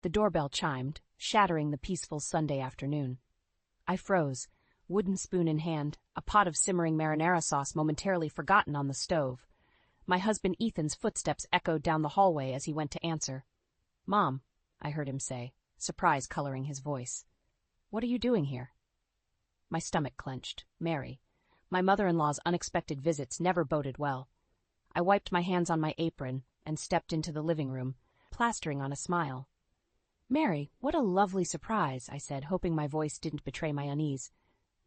The doorbell chimed, shattering the peaceful Sunday afternoon. I froze, wooden spoon in hand, a pot of simmering marinara sauce momentarily forgotten on the stove. My husband Ethan's footsteps echoed down the hallway as he went to answer. "Mom," I heard him say, surprise coloring his voice. "What are you doing here?" My stomach clenched. Mary. My mother-in-law's unexpected visits never boded well. I wiped my hands on my apron and stepped into the living room, plastering on a smile. "Mary, what a lovely surprise," I said, hoping my voice didn't betray my unease.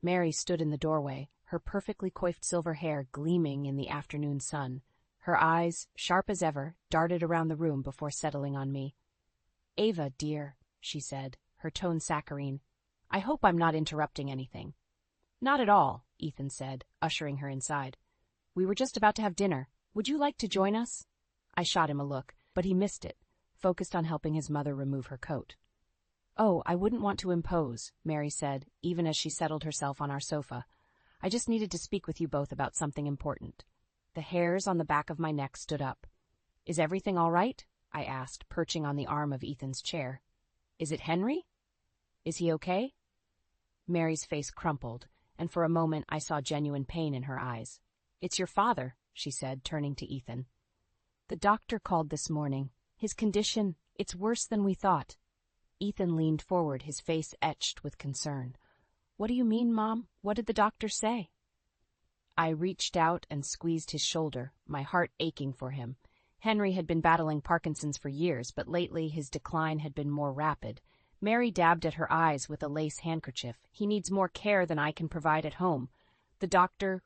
Mary stood in the doorway, her perfectly coiffed silver hair gleaming in the afternoon sun. Her eyes, sharp as ever, darted around the room before settling on me. "Ava, dear," she said, her tone saccharine, "I hope I'm not interrupting anything." "Not at all," Ethan said, ushering her inside. "We were just about to have dinner. Would you like to join us?" I shot him a look, but he missed it, focused on helping his mother remove her coat. "Oh, I wouldn't want to impose," Mary said, even as she settled herself on our sofa. "I just needed to speak with you both about something important." The hairs on the back of my neck stood up. "Is everything all right?" I asked, perching on the arm of Ethan's chair. "Is it Henry? Is he okay?" Mary's face crumpled, and for a moment I saw genuine pain in her eyes. "It's your father," she said, turning to Ethan. "The doctor called this morning. His condition, it's worse than we thought." Ethan leaned forward, his face etched with concern. "What do you mean, Mom? What did the doctor say?" I reached out and squeezed his shoulder, my heart aching for him. Henry had been battling Parkinson's for years, but lately his decline had been more rapid. Mary dabbed at her eyes with a lace handkerchief. "He needs more care than I can provide at home. The doctor,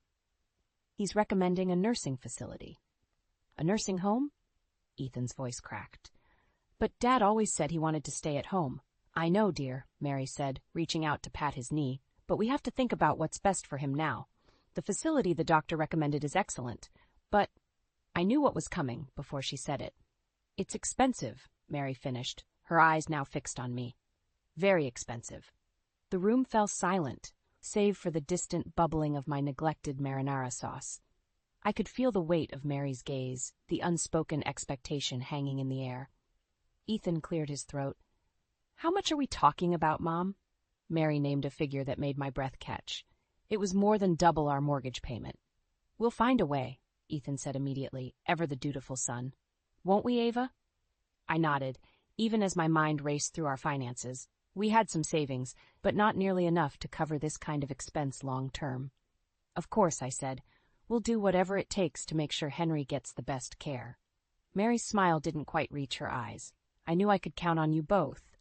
he's recommending a nursing facility." "A nursing home?" Ethan's voice cracked. "But Dad always said he wanted to stay at home." "I know, dear," Mary said, reaching out to pat his knee, "but we have to think about what's best for him now. The facility the doctor recommended is excellent, but—" I knew what was coming before she said it. "It's expensive," Mary finished, her eyes now fixed on me. "Very expensive." The room fell silent, save for the distant bubbling of my neglected marinara sauce. I could feel the weight of Mary's gaze, the unspoken expectation hanging in the air. Ethan cleared his throat. "How much are we talking about, Mom?" Mary named a figure that made my breath catch. "It was more than double our mortgage payment." "We'll find a way," Ethan said immediately, ever the dutiful son. "Won't we, Ava?" I nodded, even as my mind raced through our finances. We had some savings, but not nearly enough to cover this kind of expense long term. "Of course," I said. "We'll do whatever it takes to make sure Henry gets the best care." Mary's smile didn't quite reach her eyes. "I knew I could count on you both."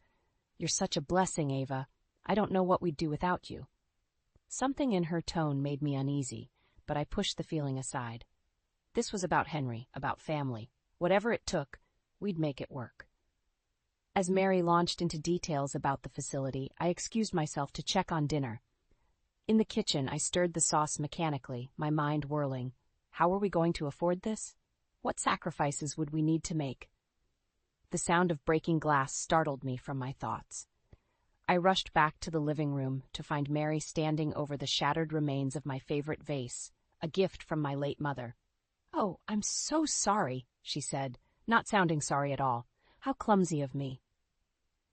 "You're such a blessing, Ava. I don't know what we'd do without you." Something in her tone made me uneasy, but I pushed the feeling aside. This was about Henry, about family. Whatever it took, we'd make it work. As Mary launched into details about the facility, I excused myself to check on dinner. In the kitchen, I stirred the sauce mechanically, my mind whirling. How were we going to afford this? What sacrifices would we need to make? The sound of breaking glass startled me from my thoughts. I rushed back to the living room to find Mary standing over the shattered remains of my favorite vase, a gift from my late mother. "Oh, I'm so sorry," she said, not sounding sorry at all. "How clumsy of me."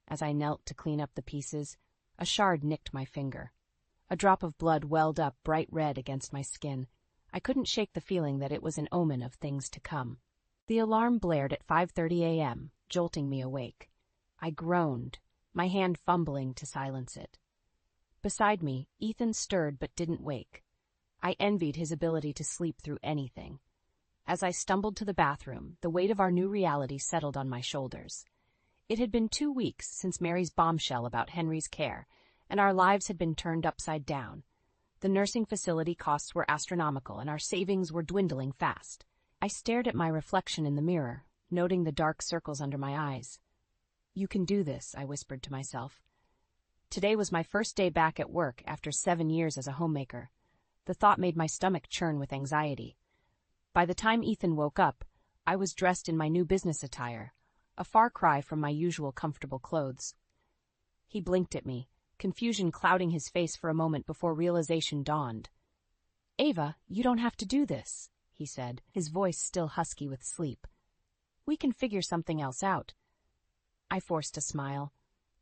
As I knelt to clean up the pieces, a shard nicked my finger. A drop of blood welled up bright red against my skin. I couldn't shake the feeling that it was an omen of things to come. The alarm blared at 5:30 a.m., jolting me awake. I groaned, my hand fumbling to silence it. Beside me, Ethan stirred but didn't wake. I envied his ability to sleep through anything. As I stumbled to the bathroom, the weight of our new reality settled on my shoulders. It had been 2 weeks since Mary's bombshell about Henry's care, and our lives had been turned upside down. The nursing facility costs were astronomical, and our savings were dwindling fast. I stared at my reflection in the mirror, noting the dark circles under my eyes. "You can do this," I whispered to myself. Today was my first day back at work after 7 years as a homemaker. The thought made my stomach churn with anxiety. By the time Ethan woke up, I was dressed in my new business attire, a far cry from my usual comfortable clothes. He blinked at me, confusion clouding his face for a moment before realization dawned. "Ava, you don't have to do this," he said, his voice still husky with sleep. "We can figure something else out." I forced a smile.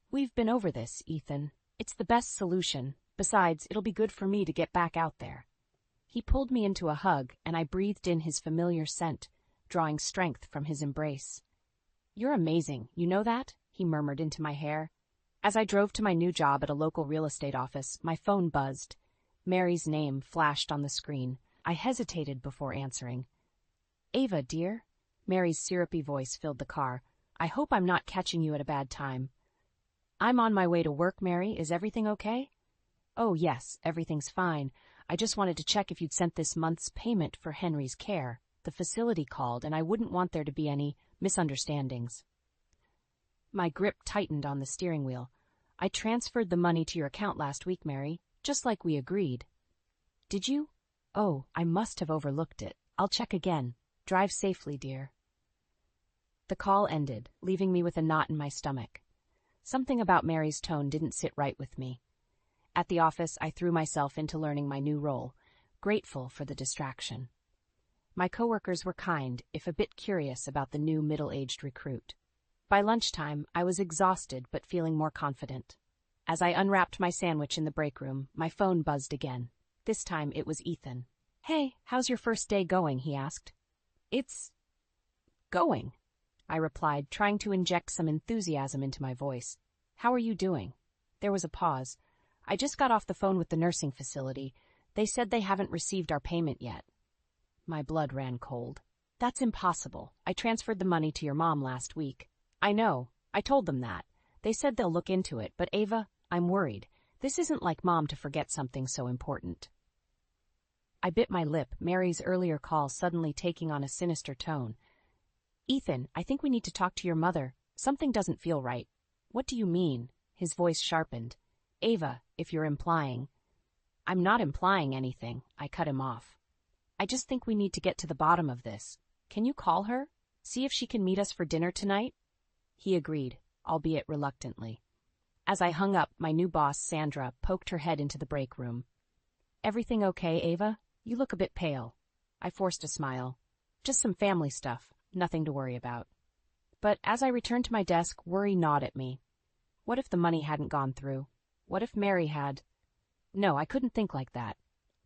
We've been over this, Ethan. It's the best solution. Besides, it'll be good for me to get back out there. He pulled me into a hug, and I breathed in his familiar scent, drawing strength from his embrace. You're amazing, you know that? He murmured into my hair. As I drove to my new job at a local real estate office, my phone buzzed. Mary's name flashed on the screen. I hesitated before answering. Ava, dear? Mary's syrupy voice filled the car. I hope I'm not catching you at a bad time. I'm on my way to work, Mary. Is everything okay? Oh, yes, everything's fine. I just wanted to check if you'd sent this month's payment for Henry's care. The facility called, and I wouldn't want there to be any misunderstandings. My grip tightened on the steering wheel. I transferred the money to your account last week, Mary, just like we agreed. Did you? Oh, I must have overlooked it. I'll check again. Drive safely, dear. The call ended, leaving me with a knot in my stomach. Something about Mary's tone didn't sit right with me. At the office, I threw myself into learning my new role, grateful for the distraction. My coworkers were kind, if a bit curious about the new middle-aged recruit. By lunchtime, I was exhausted but feeling more confident. As I unwrapped my sandwich in the break room, my phone buzzed again. This time it was Ethan. Hey, how's your first day going? He asked. It's going, I replied, trying to inject some enthusiasm into my voice. How are you doing? There was a pause. I just got off the phone with the nursing facility. They said they haven't received our payment yet. My blood ran cold. That's impossible. I transferred the money to your mom last week. I know. I told them that. They said they'll look into it, but Ava, I'm worried. This isn't like Mom to forget something so important. I bit my lip, Mary's earlier call suddenly taking on a sinister tone. Ethan, I think we need to talk to your mother. Something doesn't feel right. What do you mean? His voice sharpened. Ava, if you're implying. I'm not implying anything, I cut him off. I just think we need to get to the bottom of this. Can you call her? See if she can meet us for dinner tonight? He agreed, albeit reluctantly. As I hung up, my new boss, Sandra, poked her head into the break room. Everything okay, Ava? You look a bit pale. I forced a smile. Just some family stuff, nothing to worry about. But as I returned to my desk, worry gnawed at me. What if the money hadn't gone through? What if Mary had? No, I couldn't think like that.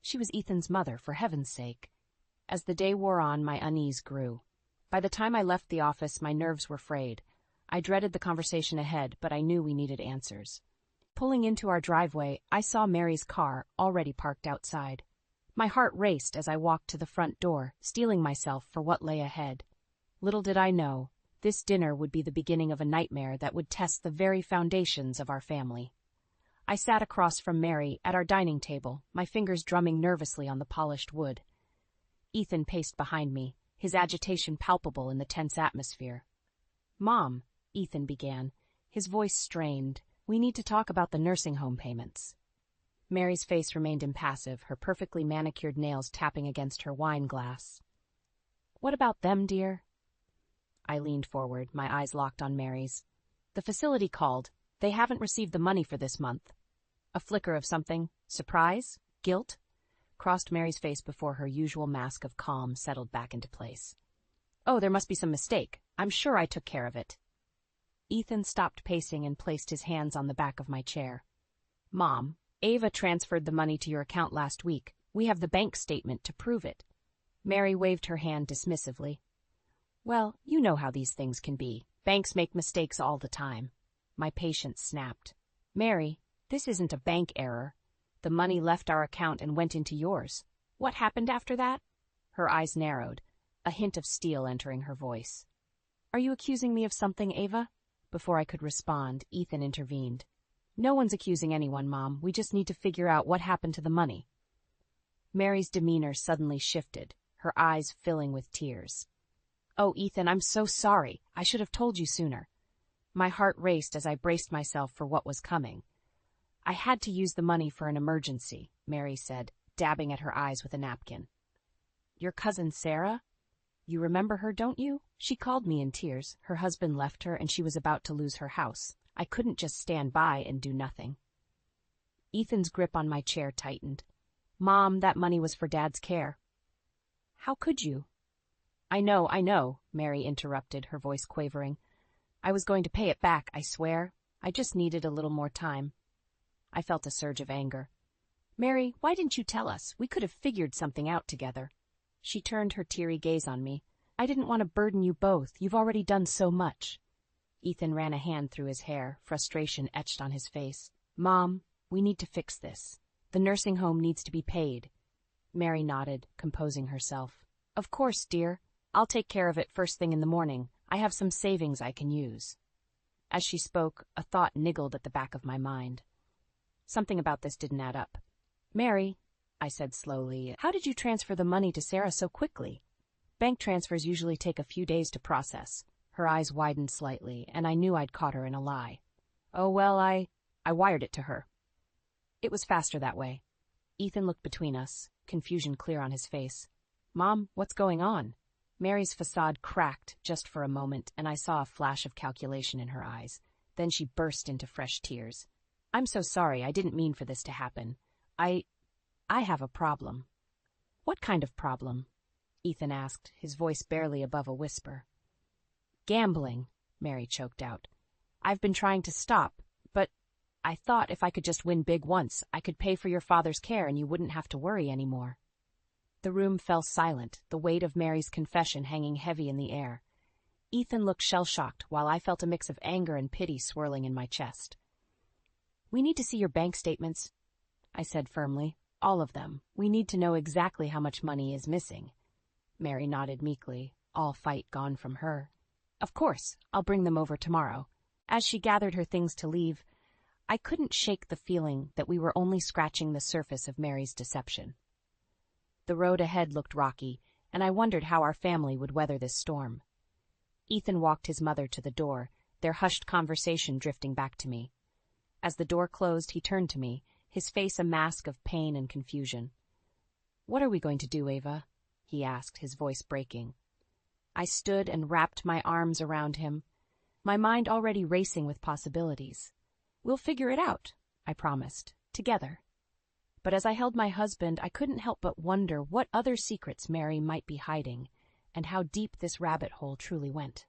She was Ethan's mother, for heaven's sake. As the day wore on, my unease grew. By the time I left the office, my nerves were frayed. I dreaded the conversation ahead, but I knew we needed answers. Pulling into our driveway, I saw Mary's car, already parked outside. My heart raced as I walked to the front door, steeling myself for what lay ahead. Little did I know, this dinner would be the beginning of a nightmare that would test the very foundations of our family. I sat across from Mary at our dining table, my fingers drumming nervously on the polished wood. Ethan paced behind me, his agitation palpable in the tense atmosphere. Mom, Ethan began, his voice strained. We need to talk about the nursing home payments. Mary's face remained impassive, her perfectly manicured nails tapping against her wine glass. What about them, dear? I leaned forward, my eyes locked on Mary's. The facility called. They haven't received the money for this month. A flicker of something, surprise, guilt, crossed Mary's face before her usual mask of calm settled back into place. Oh, there must be some mistake. I'm sure I took care of it. Ethan stopped pacing and placed his hands on the back of my chair. Mom, Ava transferred the money to your account last week. We have the bank statement to prove it. Mary waved her hand dismissively. Well, you know how these things can be. Banks make mistakes all the time. My patience snapped. Mary, this isn't a bank error. The money left our account and went into yours. What happened after that? Her eyes narrowed, a hint of steel entering her voice. Are you accusing me of something, Ava? Before I could respond, Ethan intervened. No one's accusing anyone, Mom. We just need to figure out what happened to the money. Mary's demeanor suddenly shifted, her eyes filling with tears. Oh, Ethan, I'm so sorry. I should have told you sooner. My heart raced as I braced myself for what was coming. I had to use the money for an emergency, Mary said, dabbing at her eyes with a napkin. Your cousin Sarah? You remember her, don't you? She called me in tears. Her husband left her and she was about to lose her house. I couldn't just stand by and do nothing. Ethan's grip on my chair tightened. Mom, that money was for Dad's care. How could you? I know, Mary interrupted, her voice quavering. I was going to pay it back, I swear. I just needed a little more time. I felt a surge of anger. Mary, why didn't you tell us? We could have figured something out together. She turned her teary gaze on me. I didn't want to burden you both. You've already done so much. Ethan ran a hand through his hair, frustration etched on his face. Mom, we need to fix this. The nursing home needs to be paid. Mary nodded, composing herself. Of course, dear. I'll take care of it first thing in the morning. I have some savings I can use. As she spoke, a thought niggled at the back of my mind. Something about this didn't add up. Mary, I said slowly, how did you transfer the money to Sarah so quickly? Bank transfers usually take a few days to process. Her eyes widened slightly, and I knew I'd caught her in a lie. Oh, well, I wired it to her. It was faster that way. Ethan looked between us, confusion clear on his face. Mom, what's going on? Mary's facade cracked just for a moment, and I saw a flash of calculation in her eyes. Then she burst into fresh tears. I'm so sorry, I didn't mean for this to happen. I have a problem. What kind of problem? Ethan asked, his voice barely above a whisper. Gambling, Mary choked out. I've been trying to stop, but I thought if I could just win big once, I could pay for your father's care and you wouldn't have to worry anymore. The room fell silent, the weight of Mary's confession hanging heavy in the air. Ethan looked shell-shocked, while I felt a mix of anger and pity swirling in my chest. We need to see your bank statements, I said firmly. All of them. We need to know exactly how much money is missing. Mary nodded meekly, all fight gone from her. Of course, I'll bring them over tomorrow. As she gathered her things to leave, I couldn't shake the feeling that we were only scratching the surface of Mary's deception. The road ahead looked rocky, and I wondered how our family would weather this storm. Ethan walked his mother to the door, their hushed conversation drifting back to me. As the door closed, he turned to me, his face a mask of pain and confusion. What are we going to do, Ava? He asked, his voice breaking. I stood and wrapped my arms around him, my mind already racing with possibilities. We'll figure it out, I promised, together. But as I held my husband, I couldn't help but wonder what other secrets Mary might be hiding, and how deep this rabbit hole truly went.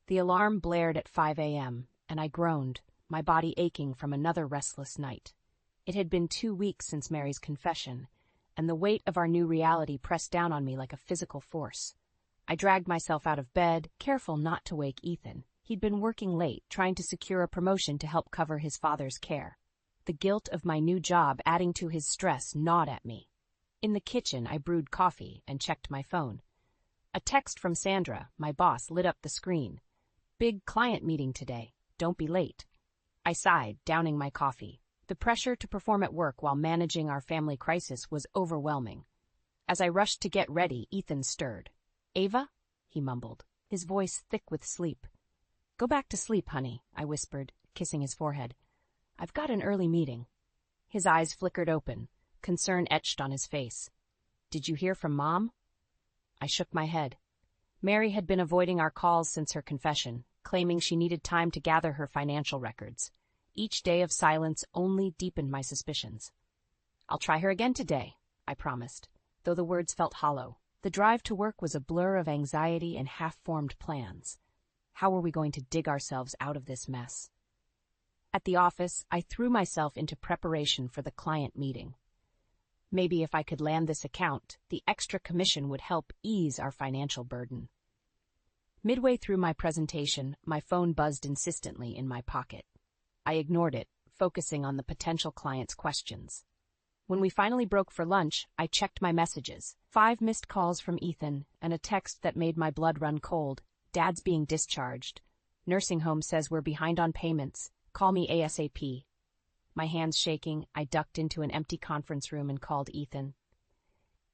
The alarm blared at 5 a.m., and I groaned, my body aching from another restless night. It had been 2 weeks since Mary's confession, and the weight of our new reality pressed down on me like a physical force. I dragged myself out of bed, careful not to wake Ethan. He'd been working late, trying to secure a promotion to help cover his father's care. The guilt of my new job adding to his stress gnawed at me. In the kitchen, I brewed coffee and checked my phone. A text from Sandra, my boss, lit up the screen. Big client meeting today. Don't be late. I sighed, downing my coffee. The pressure to perform at work while managing our family crisis was overwhelming. As I rushed to get ready, Ethan stirred. Ava? He mumbled, his voice thick with sleep. Go back to sleep, honey, I whispered, kissing his forehead. I've got an early meeting. His eyes flickered open, concern etched on his face. Did you hear from Mom? I shook my head. Mary had been avoiding our calls since her confession, claiming she needed time to gather her financial records. Each day of silence only deepened my suspicions. I'll try her again today, I promised, though the words felt hollow. The drive to work was a blur of anxiety and half-formed plans. How were we going to dig ourselves out of this mess? At the office, I threw myself into preparation for the client meeting. Maybe if I could land this account, the extra commission would help ease our financial burden. Midway through my presentation, my phone buzzed insistently in my pocket. I ignored it, focusing on the potential client's questions. When we finally broke for lunch, I checked my messages. 5 missed calls from Ethan, and a text that made my blood run cold. Dad's being discharged. Nursing home says we're behind on payments. Call me ASAP. My hands shaking, I ducked into an empty conference room and called Ethan.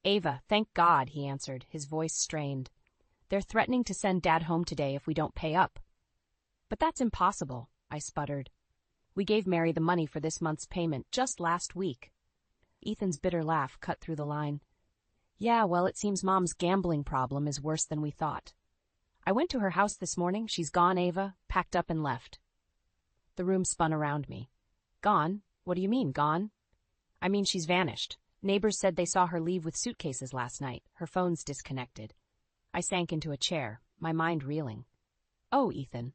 Ava, thank God, he answered, his voice strained. They're threatening to send Dad home today if we don't pay up. But that's impossible, I sputtered. We gave Mary the money for this month's payment just last week. Ethan's bitter laugh cut through the line. Yeah, well, it seems Mom's gambling problem is worse than we thought. I went to her house this morning. She's gone, Ava, packed up and left. The room spun around me. Gone? What do you mean, gone? I mean, she's vanished. Neighbors said they saw her leave with suitcases last night. Her phone's disconnected. I sank into a chair, my mind reeling. Oh, Ethan,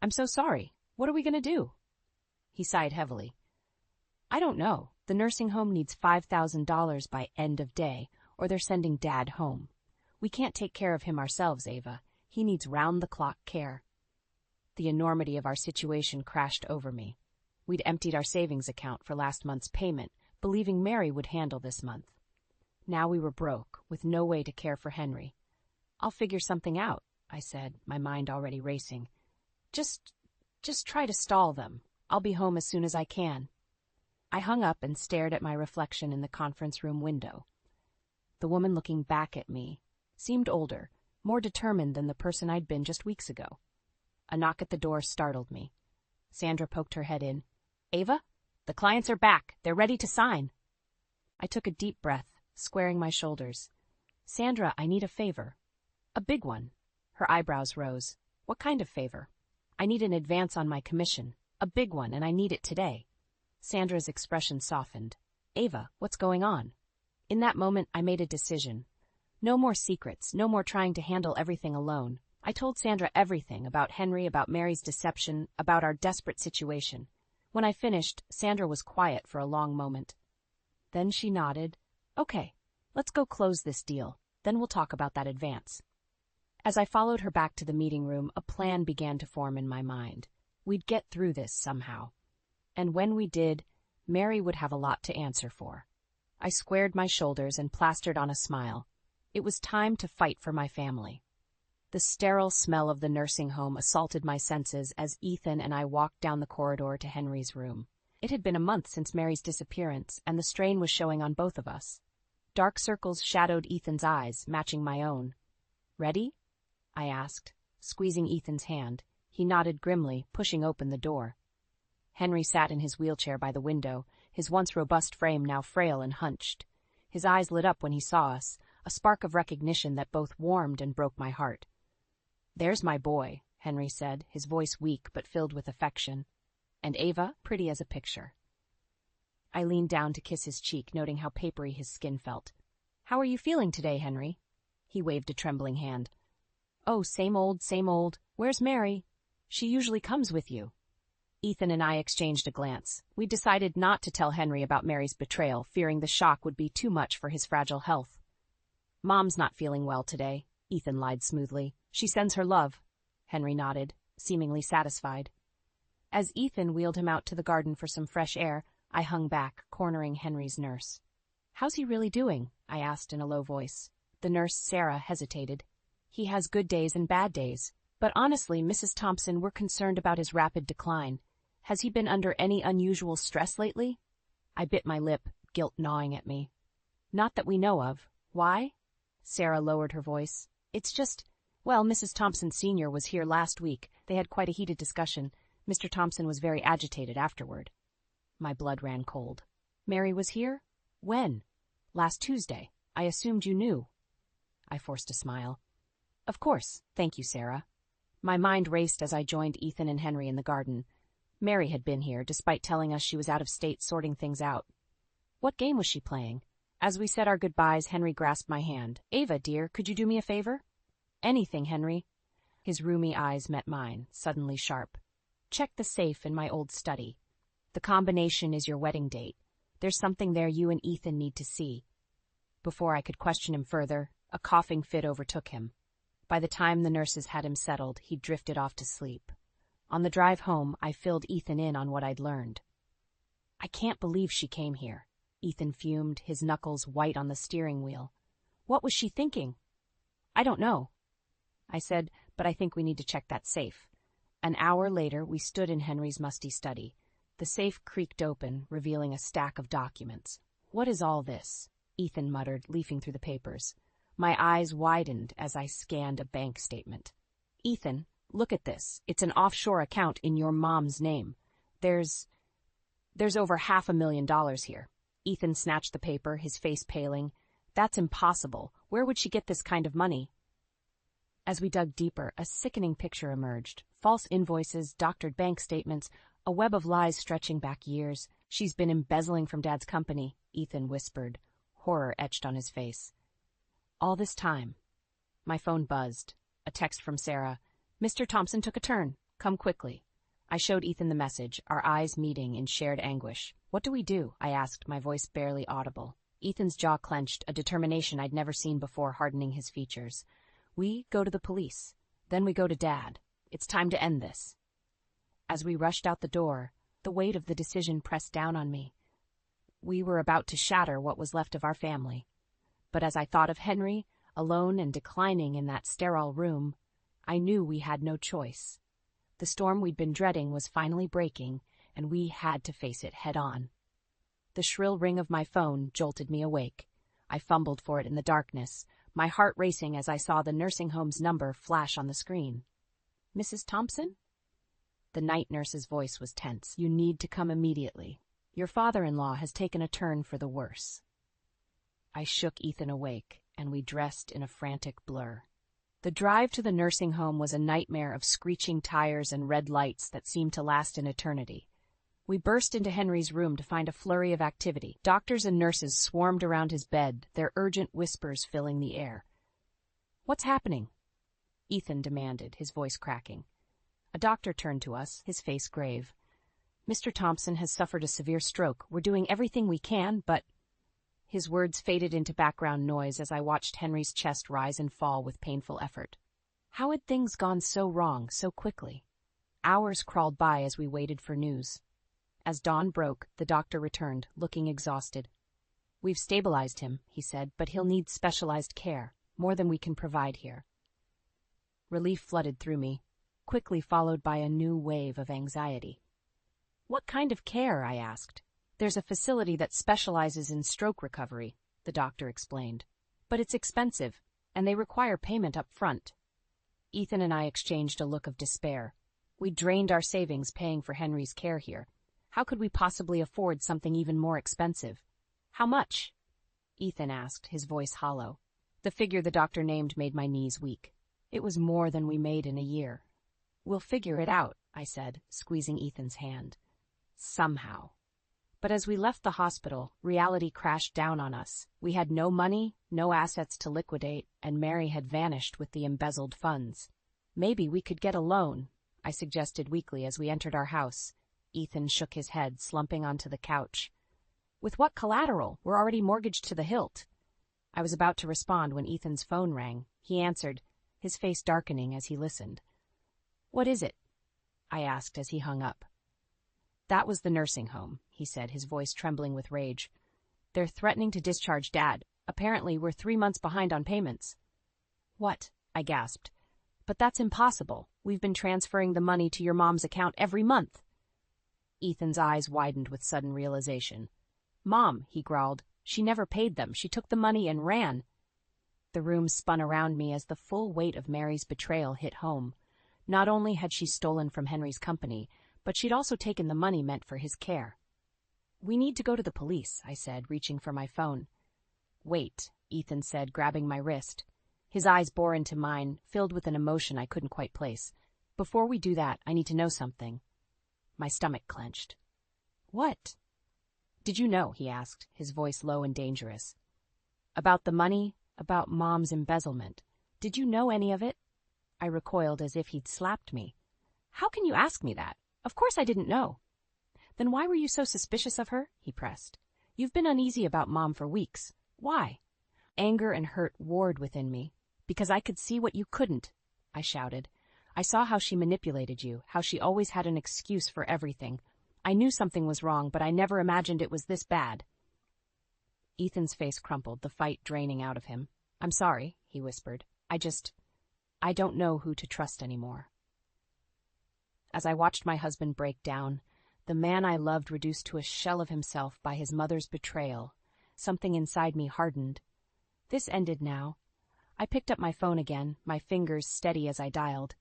I'm so sorry. What are we going to do? He sighed heavily. I don't know. The nursing home needs $5,000 by end of day, or they're sending Dad home. We can't take care of him ourselves, Ava. He needs round-the-clock care. The enormity of our situation crashed over me. We'd emptied our savings account for last month's payment, believing Mary would handle this month. Now we were broke, with no way to care for Henry. I'll figure something out, I said, my mind already racing. Just try to stall them. I'll be home as soon as I can. I hung up and stared at my reflection in the conference room window. The woman looking back at me seemed older, more determined than the person I'd been just weeks ago. A knock at the door startled me. Sandra poked her head in. Ava, the clients are back. They're ready to sign. I took a deep breath, squaring my shoulders. Sandra, I need a favor. A big one. Her eyebrows rose. What kind of favor? I need an advance on my commission. A big one, and I need it today. Sandra's expression softened. Ava, what's going on? In that moment, I made a decision. No more secrets, no more trying to handle everything alone. I told Sandra everything about Henry, about Mary's deception, about our desperate situation. When I finished, Sandra was quiet for a long moment. Then she nodded. Okay, let's go close this deal. Then we'll talk about that advance. As I followed her back to the meeting room, a plan began to form in my mind. We'd get through this somehow. And when we did, Mary would have a lot to answer for. I squared my shoulders and plastered on a smile. It was time to fight for my family. The sterile smell of the nursing home assaulted my senses as Ethan and I walked down the corridor to Henry's room. It had been a month since Mary's disappearance, and the strain was showing on both of us. Dark circles shadowed Ethan's eyes, matching my own. Ready? I asked, squeezing Ethan's hand. He nodded grimly, pushing open the door. Henry sat in his wheelchair by the window, his once robust frame now frail and hunched. His eyes lit up when he saw us, a spark of recognition that both warmed and broke my heart. There's my boy, Henry said, his voice weak but filled with affection. And Ava, pretty as a picture. I leaned down to kiss his cheek, noting how papery his skin felt. How are you feeling today, Henry? He waved a trembling hand. Oh, same old, same old. Where's Mary? She usually comes with you. Ethan and I exchanged a glance. We decided not to tell Henry about Mary's betrayal, fearing the shock would be too much for his fragile health. Mom's not feeling well today, Ethan lied smoothly. She sends her love. Henry nodded, seemingly satisfied. As Ethan wheeled him out to the garden for some fresh air, I hung back, cornering Henry's nurse. How's he really doing? I asked in a low voice. The nurse, Sarah, hesitated. He has good days and bad days. But honestly, Mrs. Thompson, we're concerned about his rapid decline. Has he been under any unusual stress lately? I bit my lip, guilt gnawing at me. Not that we know of. Why? Sarah lowered her voice. It's just, well, Mrs. Thompson Sr. was here last week. They had quite a heated discussion. Mr. Thompson was very agitated afterward. My blood ran cold. Mary was here? When? Last Tuesday. I assumed you knew. I forced a smile. Of course. Thank you, Sarah. My mind raced as I joined Ethan and Henry in the garden. Mary had been here, despite telling us she was out of state sorting things out. What game was she playing? As we said our goodbyes, Henry grasped my hand. Ava, dear, could you do me a favor? Anything, Henry. His rheumy eyes met mine, suddenly sharp. Check the safe in my old study. The combination is your wedding date. There's something there you and Ethan need to see. Before I could question him further, a coughing fit overtook him. By the time the nurses had him settled, he'd drifted off to sleep. On the drive home, I filled Ethan in on what I'd learned. I can't believe she came here. Ethan fumed, his knuckles white on the steering wheel. What was she thinking? I don't know. I said, but I think we need to check that safe. An hour later, we stood in Henry's musty study. The safe creaked open, revealing a stack of documents. What is all this? Ethan muttered, leafing through the papers. My eyes widened as I scanned a bank statement. Ethan, look at this. It's an offshore account in your mom's name. There's over $500,000 here. Ethan snatched the paper, his face paling. That's impossible. Where would she get this kind of money? As we dug deeper, a sickening picture emerged. False invoices, doctored bank statements, a web of lies stretching back years. She's been embezzling from Dad's company, Ethan whispered, horror etched on his face. All this time. My phone buzzed. A text from Sarah. Mr. Thompson took a turn. Come quickly. I showed Ethan the message, our eyes meeting in shared anguish. What do we do? I asked, my voice barely audible. Ethan's jaw clenched, a determination I'd never seen before hardening his features. We go to the police. Then we go to Dad. It's time to end this. As we rushed out the door, the weight of the decision pressed down on me. We were about to shatter what was left of our family. But as I thought of Henry, alone and declining in that sterile room, I knew we had no choice. The storm we'd been dreading was finally breaking, and we had to face it head-on. The shrill ring of my phone jolted me awake. I fumbled for it in the darkness, my heart racing as I saw the nursing home's number flash on the screen. Mrs. Thompson? The night nurse's voice was tense. You need to come immediately. Your father-in-law has taken a turn for the worse. I shook Ethan awake, and we dressed in a frantic blur. The drive to the nursing home was a nightmare of screeching tires and red lights that seemed to last an eternity. We burst into Henry's room to find a flurry of activity. Doctors and nurses swarmed around his bed, their urgent whispers filling the air. What's happening? Ethan demanded, his voice cracking. A doctor turned to us, his face grave. Mr. Thompson has suffered a severe stroke. We're doing everything we can, but... His words faded into background noise as I watched Henry's chest rise and fall with painful effort. How had things gone so wrong so quickly? Hours crawled by as we waited for news. As dawn broke, the doctor returned, looking exhausted. We've stabilized him, he said, but he'll need specialized care, more than we can provide here. Relief flooded through me, quickly followed by a new wave of anxiety. What kind of care? I asked. There's a facility that specializes in stroke recovery, the doctor explained. But it's expensive, and they require payment up front. Ethan and I exchanged a look of despair. We drained our savings paying for Henry's care here. How could we possibly afford something even more expensive? How much? Ethan asked, his voice hollow. The figure the doctor named made my knees weak. It was more than we made in a year. We'll figure it out, I said, squeezing Ethan's hand. Somehow. But as we left the hospital, reality crashed down on us. We had no money, no assets to liquidate, and Mary had vanished with the embezzled funds. Maybe we could get a loan, I suggested weakly as we entered our house. Ethan shook his head, slumping onto the couch. With what collateral? We're already mortgaged to the hilt. I was about to respond when Ethan's phone rang. He answered, his face darkening as he listened. What is it? I asked as he hung up. That was the nursing home, he said, his voice trembling with rage. They're threatening to discharge Dad. Apparently, we're 3 months behind on payments. What? I gasped. But that's impossible. We've been transferring the money to your mom's account every month. Ethan's eyes widened with sudden realization. Mom, he growled. She never paid them. She took the money and ran. The room spun around me as the full weight of Mary's betrayal hit home. Not only had she stolen from Henry's company, but she'd also taken the money meant for his care. We need to go to the police, I said, reaching for my phone. Wait, Ethan said, grabbing my wrist. His eyes bore into mine, filled with an emotion I couldn't quite place. Before we do that, I need to know something. My stomach clenched. What? Did you know, he asked, his voice low and dangerous. About the money, about Mom's embezzlement. Did you know any of it? I recoiled as if he'd slapped me. How can you ask me that? Of course I didn't know. Then why were you so suspicious of her? He pressed. You've been uneasy about Mom for weeks. Why? Anger and hurt warred within me. Because I could see what you couldn't, I shouted. I saw how she manipulated you, how she always had an excuse for everything. I knew something was wrong, but I never imagined it was this bad. Ethan's face crumpled, the fight draining out of him. I'm sorry, he whispered. I don't know who to trust anymore. As I watched my husband break down, the man I loved reduced to a shell of himself by his mother's betrayal, something inside me hardened. This ended now. I picked up my phone again, my fingers steady as I dialed.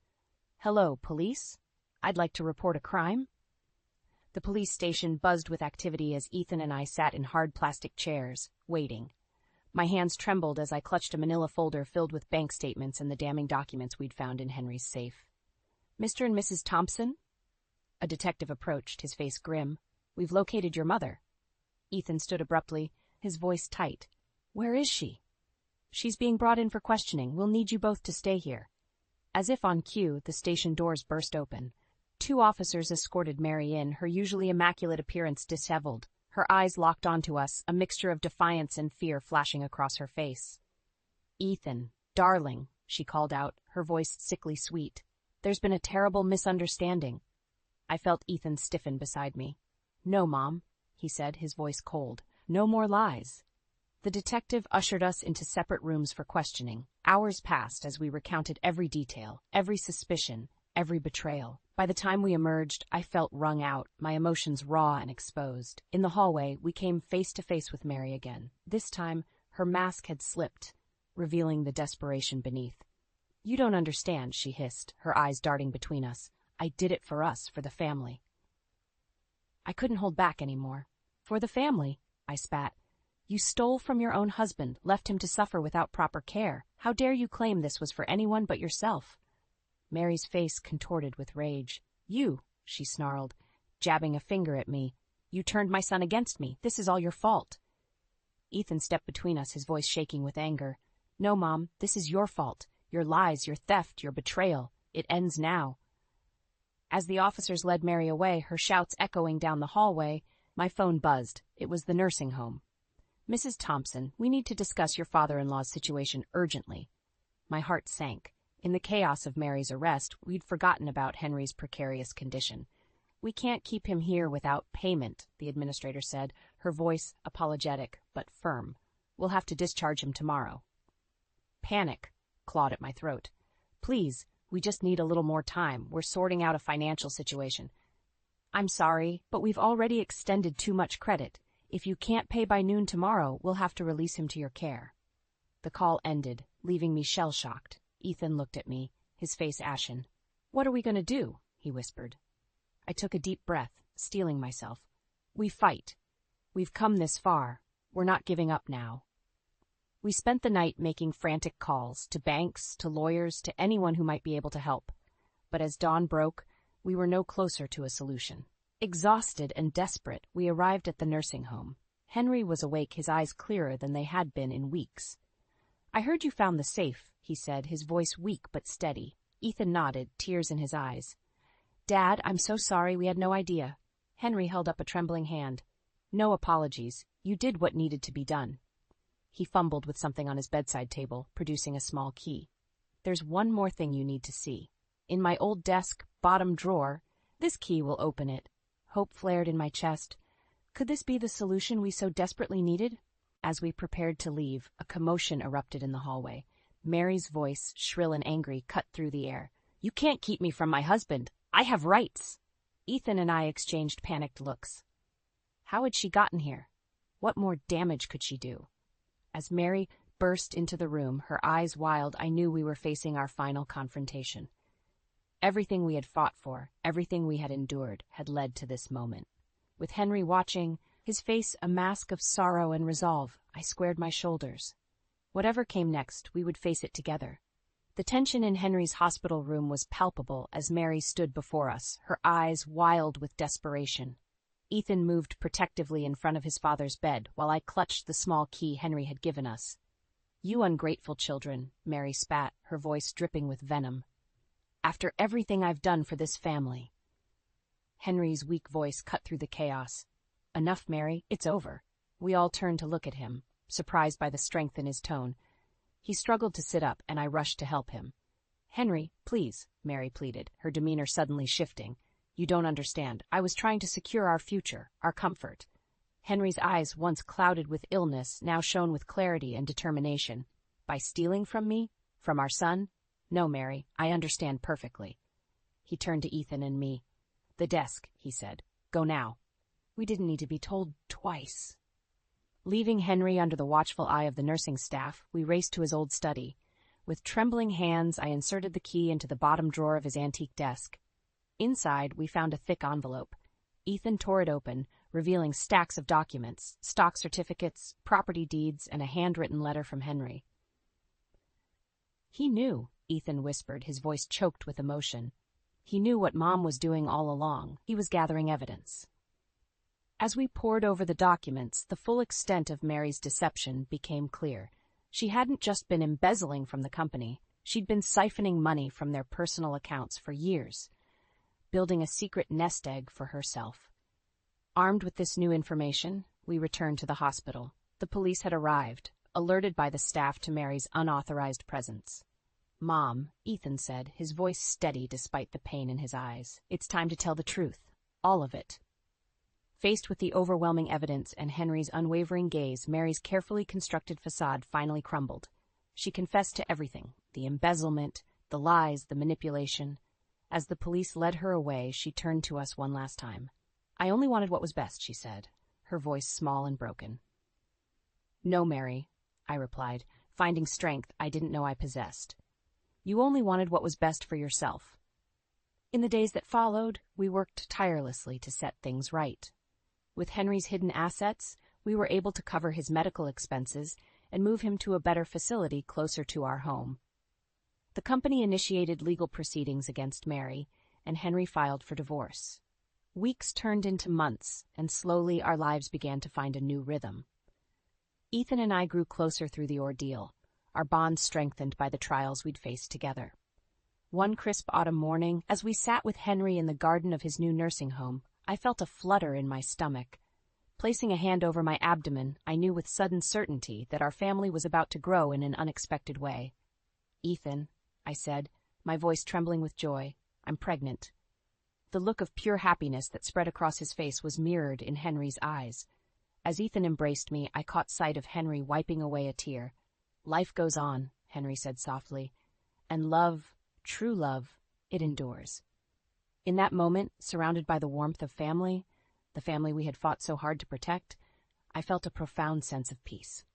Hello, police? I'd like to report a crime. The police station buzzed with activity as Ethan and I sat in hard plastic chairs, waiting. My hands trembled as I clutched a manila folder filled with bank statements and the damning documents we'd found in Henry's safe. Mr. and Mrs. Thompson? A detective approached, his face grim. We've located your mother. Ethan stood abruptly, his voice tight. Where is she? She's being brought in for questioning. We'll need you both to stay here. As if on cue, the station doors burst open. 2 officers escorted Mary in, her usually immaculate appearance disheveled. Her eyes locked onto us, a mixture of defiance and fear flashing across her face. "Ethan, darling," she called out, her voice sickly sweet. "There's been a terrible misunderstanding." I felt Ethan stiffen beside me. "No, Mom," he said, his voice cold. "No more lies." The detective ushered us into separate rooms for questioning. Hours passed as we recounted every detail, every suspicion, every betrayal. By the time we emerged, I felt wrung out, my emotions raw and exposed. In the hallway, we came face to face with Mary again. This time, her mask had slipped, revealing the desperation beneath. "You don't understand," she hissed, her eyes darting between us. "I did it for us, for the family." I couldn't hold back anymore. "For the family?" I spat. "You stole from your own husband, left him to suffer without proper care. How dare you claim this was for anyone but yourself?" Mary's face contorted with rage. "You," she snarled, jabbing a finger at me. "You turned my son against me. This is all your fault." Ethan stepped between us, his voice shaking with anger. "No, Mom, this is your fault. Your lies, your theft, your betrayal. It ends now." As the officers led Mary away, her shouts echoing down the hallway, my phone buzzed. It was the nursing home. "Mrs. Thompson, we need to discuss your father-in-law's situation urgently." My heart sank. In the chaos of Mary's arrest, we'd forgotten about Henry's precarious condition. "We can't keep him here without payment," the administrator said, her voice apologetic but firm. "We'll have to discharge him tomorrow." Panic clawed at my throat. "Please, we just need a little more time. We're sorting out a financial situation." "I'm sorry, but we've already extended too much credit. If you can't pay by noon tomorrow, we'll have to release him to your care." The call ended, leaving me shell-shocked. Ethan looked at me, his face ashen. "What are we going to do?" he whispered. I took a deep breath, steeling myself. "We fight. We've come this far. We're not giving up now." We spent the night making frantic calls, to banks, to lawyers, to anyone who might be able to help. But as dawn broke, we were no closer to a solution. Exhausted and desperate, we arrived at the nursing home. Henry was awake, his eyes clearer than they had been in weeks. "I heard you found the safe," he said, his voice weak but steady. Ethan nodded, tears in his eyes. "Dad, I'm so sorry, we had no idea." Henry held up a trembling hand. "No apologies. You did what needed to be done." He fumbled with something on his bedside table, producing a small key. "There's one more thing you need to see. In my old desk, bottom drawer, this key will open it." Hope flared in my chest. Could this be the solution we so desperately needed? As we prepared to leave, a commotion erupted in the hallway. Mary's voice, shrill and angry, cut through the air. "You can't keep me from my husband. I have rights." Ethan and I exchanged panicked looks. How had she gotten here? What more damage could she do? As Mary burst into the room, her eyes wild, I knew we were facing our final confrontation. Everything we had fought for, everything we had endured, had led to this moment. With Henry watching, his face a mask of sorrow and resolve, I squared my shoulders. Whatever came next, we would face it together. The tension in Henry's hospital room was palpable as Mary stood before us, her eyes wild with desperation. Ethan moved protectively in front of his father's bed while I clutched the small key Henry had given us. "You ungrateful children," Mary spat, her voice dripping with venom. "After everything I've done for this family." Henry's weak voice cut through the chaos. "Enough, Mary, it's over." We all turned to look at him, surprised by the strength in his tone. He struggled to sit up, and I rushed to help him. "Henry, please," Mary pleaded, her demeanor suddenly shifting. "You don't understand. I was trying to secure our future, our comfort." Henry's eyes, once clouded with illness, now shone with clarity and determination. "By stealing from me? From our son? No, Mary, I understand perfectly." He turned to Ethan and me. "The desk," he said. "Go now." We didn't need to be told twice. Leaving Henry under the watchful eye of the nursing staff, we raced to his old study. With trembling hands, I inserted the key into the bottom drawer of his antique desk. Inside, we found a thick envelope. Ethan tore it open, revealing stacks of documents, stock certificates, property deeds, and a handwritten letter from Henry. "He knew," Ethan whispered, his voice choked with emotion. "He knew what Mom was doing all along. He was gathering evidence." As we pored over the documents, the full extent of Mary's deception became clear. She hadn't just been embezzling from the company. She'd been siphoning money from their personal accounts for years, building a secret nest egg for herself. Armed with this new information, we returned to the hospital. The police had arrived, alerted by the staff to Mary's unauthorized presence. "Mom," Ethan said, his voice steady despite the pain in his eyes. "It's time to tell the truth. All of it." Faced with the overwhelming evidence and Henry's unwavering gaze, Mary's carefully constructed facade finally crumbled. She confessed to everything, the embezzlement, the lies, the manipulation. As the police led her away, she turned to us one last time. "I only wanted what was best," she said, her voice small and broken. "No, Mary," I replied, finding strength I didn't know I possessed. "You only wanted what was best for yourself." In the days that followed, we worked tirelessly to set things right. With Henry's hidden assets, we were able to cover his medical expenses and move him to a better facility closer to our home. The company initiated legal proceedings against Mary, and Henry filed for divorce. Weeks turned into months, and slowly our lives began to find a new rhythm. Ethan and I grew closer through the ordeal, our bond strengthened by the trials we'd faced together. One crisp autumn morning, as we sat with Henry in the garden of his new nursing home, I felt a flutter in my stomach. Placing a hand over my abdomen, I knew with sudden certainty that our family was about to grow in an unexpected way. "Ethan," I said, my voice trembling with joy, "I'm pregnant." The look of pure happiness that spread across his face was mirrored in Henry's eyes. As Ethan embraced me, I caught sight of Henry wiping away a tear. "Life goes on," Henry said softly, "and love, true love, it endures." In that moment, surrounded by the warmth of family, the family we had fought so hard to protect, I felt a profound sense of peace.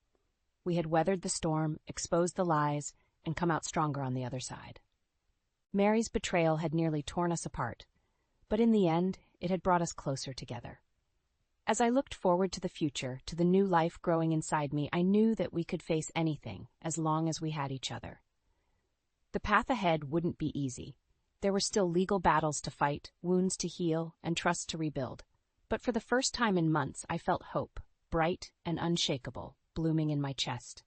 We had weathered the storm, exposed the lies, and come out stronger on the other side. Mary's betrayal had nearly torn us apart, but in the end, it had brought us closer together. As I looked forward to the future, to the new life growing inside me, I knew that we could face anything as long as we had each other. The path ahead wouldn't be easy. There were still legal battles to fight, wounds to heal, and trust to rebuild. But for the first time in months, I felt hope, bright and unshakable, blooming in my chest.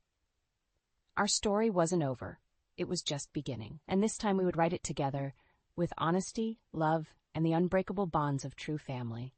Our story wasn't over. It was just beginning, and this time we would write it together, with honesty, love, and the unbreakable bonds of true family.